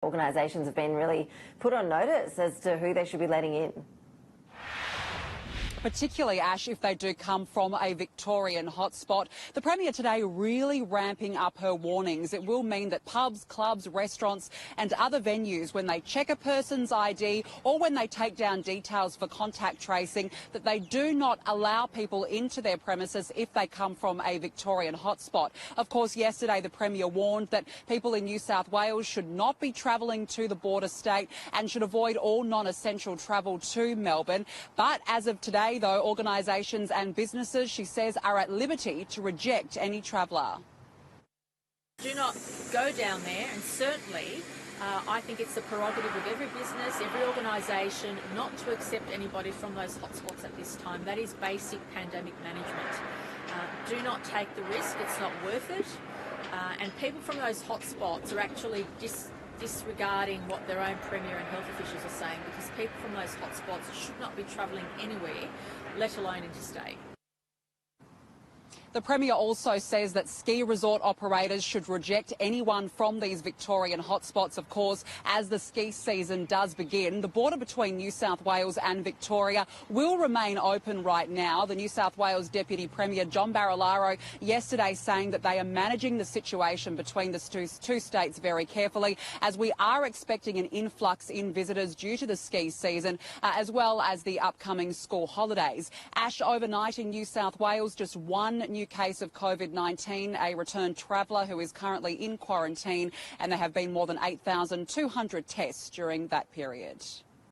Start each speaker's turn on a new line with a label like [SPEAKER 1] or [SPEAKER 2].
[SPEAKER 1] Organisations have been really put on notice as to who they should be letting in.
[SPEAKER 2] Particularly, Ash, if they do come from a Victorian hotspot. The Premier today really ramping up her warnings. It will mean that pubs, clubs, restaurants and other venues, when they check a person's ID or when they take down details for contact tracing, that they do not allow people into their premises if they come from a Victorian hotspot. Of course, yesterday the Premier warned that people in New South Wales should not be travelling to the border state and should avoid all non-essential travel to Melbourne. But as of today, though, organisations and businesses, she says, are at liberty to reject any traveller.
[SPEAKER 3] Do not go down there, and certainly I think it's the prerogative of every business, every organisation not to accept anybody from those hotspots at this time. That is basic pandemic management. Do not take the risk, it's not worth it. And people from those hotspots are actually disregarding what their own Premier and health officials are saying, because people from those hotspots should not be travelling anywhere, let alone interstate.
[SPEAKER 2] The Premier also says that ski resort operators should reject anyone from these Victorian hotspots, of course, as the ski season does begin. The border between New South Wales and Victoria will remain open right now. The New South Wales Deputy Premier, John Barilaro, yesterday saying that they are managing the situation between the two states very carefully, as we are expecting an influx in visitors due to the ski season, as well as the upcoming school holidays. Ash, overnight in New South Wales, just one new case of COVID-19, a returned traveller who is currently in quarantine, and there have been more than 8,200 tests during that period.